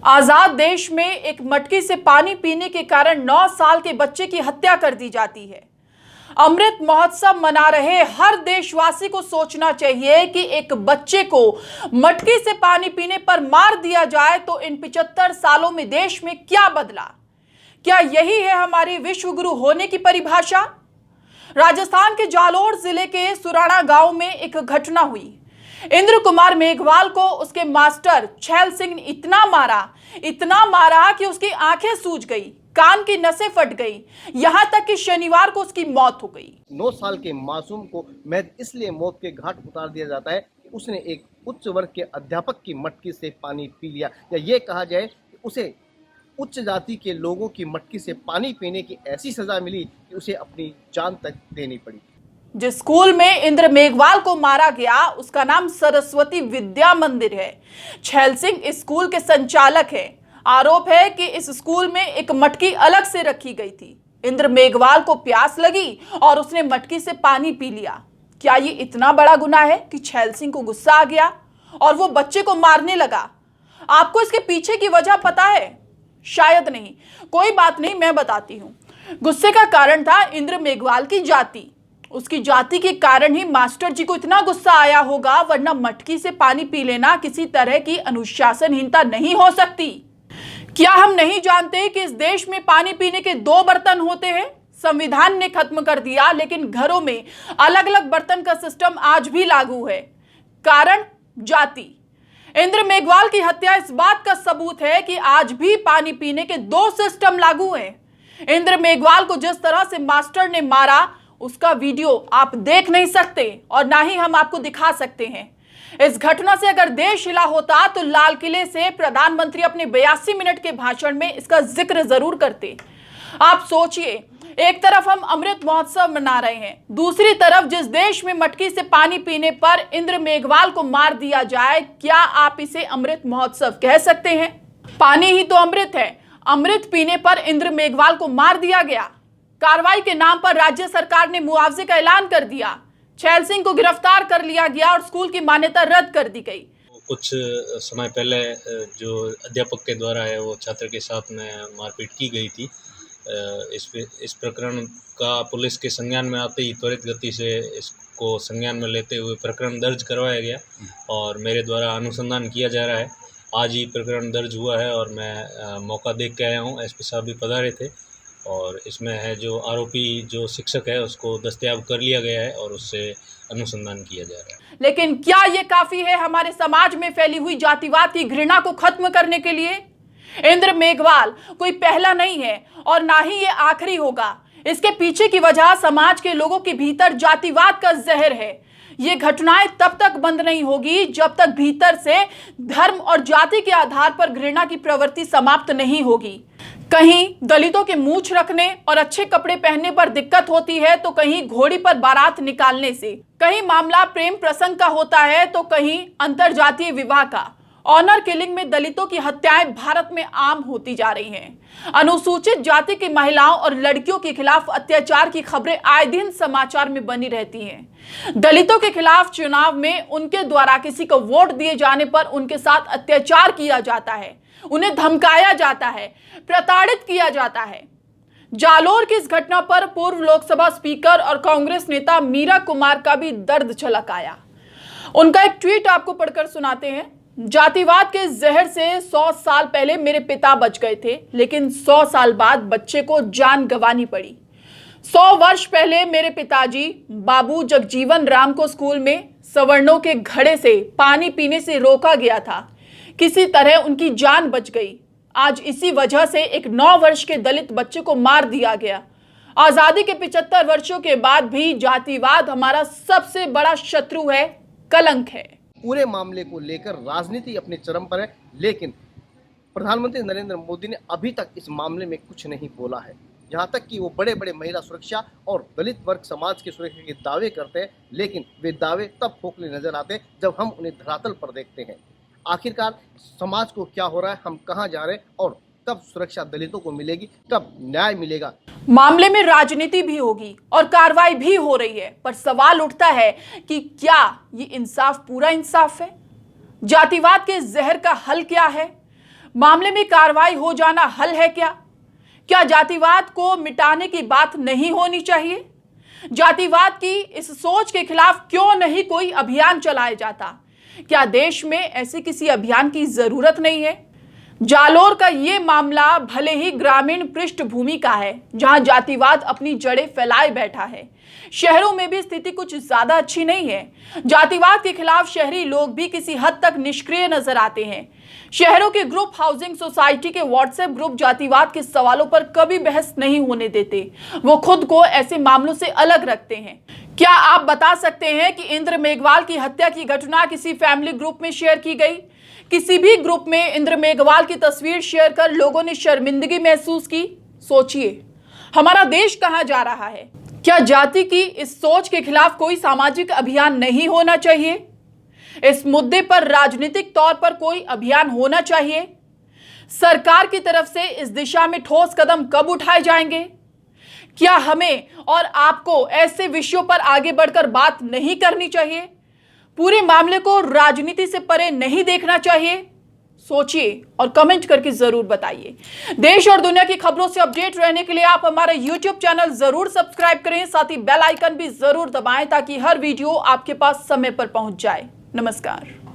आजाद देश में एक मटकी से पानी पीने के कारण 9 साल के बच्चे की हत्या कर दी जाती है। अमृत महोत्सव मना रहे हर देशवासी को सोचना चाहिए कि एक बच्चे को मटकी से पानी पीने पर मार दिया जाए तो इन 75 सालों में देश में क्या बदला। क्या यही है हमारी विश्व गुरु होने की परिभाषा। राजस्थान के जालोर जिले के सुराणा गांव में एक घटना हुई। इंद्र कुमार मेघवाल को उसके मास्टर छैल सिंह ने इतना मारा कि उसकी आंखें सूज गई, कान की नसें फट गई, यहां तक कि शनिवार को उसकी मौत हो गई। 9 साल के मासूम को महज इसलिए मौत के घाट उतार दिया जाता है कि उसने एक उच्च वर्ग के अध्यापक की मटकी से पानी पी लिया, या ये कहा जाए कि उसे उच्च जाति के लोगों की मटकी से पानी पीने की ऐसी सजा मिली कि उसे अपनी जान तक देनी पड़ी। जिस स्कूल में इंद्र मेघवाल को मारा गया उसका नाम सरस्वती विद्या मंदिर है। छैल सिंह इस स्कूल के संचालक है। आरोप है कि इस स्कूल में एक मटकी अलग से रखी गई थी। इंद्र मेघवाल को प्यास लगी और उसने मटकी से पानी पी लिया। क्या ये इतना बड़ा गुनाह है कि छैल सिंह को गुस्सा आ गया और वो बच्चे को मारने लगा। आपको इसके पीछे की वजह पता है? शायद नहीं। कोई बात नहीं, मैं बताती हूँ। गुस्से का कारण था इंद्र मेघवाल की जाति। उसकी जाति के कारण ही मास्टर जी को इतना गुस्सा आया होगा, वरना मटकी से पानी पी लेना किसी तरह की अनुशासनहीनता नहीं हो सकती। क्या हम नहीं जानते कि इस देश में पानी पीने के 2 बर्तन होते हैं? संविधान ने खत्म कर दिया, लेकिन घरों में अलग अलग बर्तन का सिस्टम आज भी लागू है। कारण जाति। इंद्र मेघवाल की हत्या इस बात का सबूत है कि आज भी पानी पीने के 2 सिस्टम लागू हैं। इंद्र मेघवाल को जिस तरह से मास्टर ने मारा उसका वीडियो आप देख नहीं सकते और ना ही हम आपको दिखा सकते हैं। इस घटना से अगर देश हिला होता तो लाल किले से प्रधानमंत्री अपने 82 मिनट के भाषण में इसका जिक्र जरूर करते। आप सोचिए, एक तरफ हम अमृत महोत्सव मना रहे हैं, दूसरी तरफ जिस देश में मटकी से पानी पीने पर इंद्र मेघवाल को मार दिया जाए, क्या आप इसे अमृत महोत्सव कह सकते हैं? पानी ही तो अमृत है। अमृत पीने पर इंद्र मेघवाल को मार दिया गया। कार्रवाई के नाम पर राज्य सरकार ने मुआवजे का ऐलान कर दिया। छैल सिंह को गिरफ्तार कर लिया गया और स्कूल की मान्यता रद्द कर दी गई। कुछ समय पहले जो अध्यापक के द्वारा है वो छात्र के साथ में मारपीट की गई थी। इस प्रकरण का पुलिस के संज्ञान में आते ही त्वरित गति से इसको संज्ञान में लेते हुए प्रकरण दर्ज करवाया गया और मेरे द्वारा अनुसंधान किया जा रहा है। आज ही प्रकरण दर्ज हुआ है और मैं मौका देख के आया हूँ। एसपी साहब भी पधारे थे और इसमें है जो आरोपी जो शिक्षक है उसको दस्तयाब कर लिया गया है और उससे अनुसंधान किया जा रहा है। लेकिन क्या ये काफी है हमारे समाज में फैली हुई जातिवाद की घृणा को खत्म करने के लिए? इंद्र मेघवाल कोई पहला नहीं है और ना ही ये आखिरी होगा। इसके पीछे की वजह समाज के लोगों के भीतर जातिवाद का जहर है। ये घटनाएं तब तक बंद नहीं होगी जब तक भीतर से धर्म और जाति के आधार पर घृणा की प्रवृत्ति समाप्त नहीं होगी। कहीं दलितों के मूंछ रखने और अच्छे कपड़े पहनने पर दिक्कत होती है तो कहीं घोड़ी पर बारात निकालने से, कहीं मामला प्रेम प्रसंग का होता है तो कहीं अंतरजातीय विवाह का। ऑनर किलिंग में दलितों की हत्याएं भारत में आम होती जा रही हैं। अनुसूचित जाति की महिलाओं और लड़कियों के खिलाफ अत्याचार की खबरें आए दिन समाचार में बनी रहती हैं। दलितों के खिलाफ चुनाव में उनके द्वारा किसी को वोट दिए जाने पर उनके साथ अत्याचार किया जाता है, उन्हें धमकाया जाता है, प्रताड़ित किया जाता है। जालोर की इस घटना पर पूर्व लोकसभा स्पीकर और कांग्रेस नेता मीरा कुमार का भी दर्द छलक आया। उनका एक ट्वीट आपको पढ़कर सुनाते हैं। जातिवाद के जहर से 100 साल पहले मेरे पिता बच गए थे, लेकिन 100 साल बाद बच्चे को जान गंवानी पड़ी। 100 वर्ष पहले मेरे पिताजी बाबू जगजीवन राम को स्कूल में सवर्णों के घड़े से पानी पीने से रोका गया था। किसी तरह उनकी जान बच गई। आज इसी वजह से एक 9 वर्ष के दलित बच्चे को मार दिया गया। आजादी के 75 वर्षों के बाद भी जातिवाद हमारा सबसे बड़ा शत्रु है, कलंक है। पूरे मामले को लेकर राजनीति अपने चरम पर है, लेकिन प्रधानमंत्री नरेंद्र मोदी ने अभी तक इस मामले में कुछ नहीं बोला है। यहाँ तक कि वो बड़े बड़े महिला सुरक्षा और दलित वर्ग समाज की सुरक्षा के दावे करते हैं, लेकिन वे दावे तब खोखले नजर आते हैं जब हम उन्हें धरातल पर देखते हैं। आखिरकार समाज को क्या हो रहा है, हम कहाँ जा रहे हैं और कब सुरक्षा दलितों को मिलेगी, कब न्याय मिलेगा। मामले में राजनीति भी होगी और कार्रवाई भी हो रही है, पर सवाल उठता है कि क्या ये इंसाफ पूरा इंसाफ है? जातिवाद के जहर का हल क्या है? मामले में कार्रवाई हो जाना हल है क्या? क्या जातिवाद को मिटाने की बात नहीं होनी चाहिए? जातिवाद की इस सोच के खिलाफ क्यों नहीं कोई अभियान चलाया जाता? क्या देश में ऐसे किसी अभियान की जरूरत नहीं है? जालोर का ये मामला भले ही ग्रामीण पृष्ठभूमि का है, जहां जातिवाद अपनी जड़ें फैलाए बैठा है, शहरों में भी स्थिति कुछ ज्यादा अच्छी नहीं है। जातिवाद के खिलाफ शहरी लोग भी किसी हद तक निष्क्रिय नजर आते हैं। शहरों के ग्रुप हाउसिंग सोसाइटी के व्हाट्सएप ग्रुप जातिवाद के सवालों पर कभी बहस नहीं होने देते। वो खुद को ऐसे मामलों से अलग रखते हैं। क्या आप बता सकते हैं कि इंद्र मेघवाल की हत्या की घटना किसी फैमिली ग्रुप में शेयर की गई? किसी भी ग्रुप में इंद्र मेघवाल की तस्वीर शेयर कर लोगों ने शर्मिंदगी महसूस की? सोचिए, हमारा देश कहां जा रहा है? क्या जाति की इस सोच के खिलाफ कोई सामाजिक अभियान नहीं होना चाहिए? इस मुद्दे पर राजनीतिक तौर पर कोई अभियान होना चाहिए? सरकार की तरफ से इस दिशा में ठोस कदम कब उठाए जाएंगे? क्या हमें और आपको ऐसे विषयों पर आगे बढ़कर बात नहीं करनी चाहिए? पूरे मामले को राजनीति से परे नहीं देखना चाहिए? सोचिए और कमेंट करके जरूर बताइए। देश और दुनिया की खबरों से अपडेट रहने के लिए आप हमारा YouTube चैनल जरूर सब्सक्राइब करें, साथ ही बेल आइकन भी जरूर दबाएं ताकि हर वीडियो आपके पास समय पर पहुंच जाए। नमस्कार।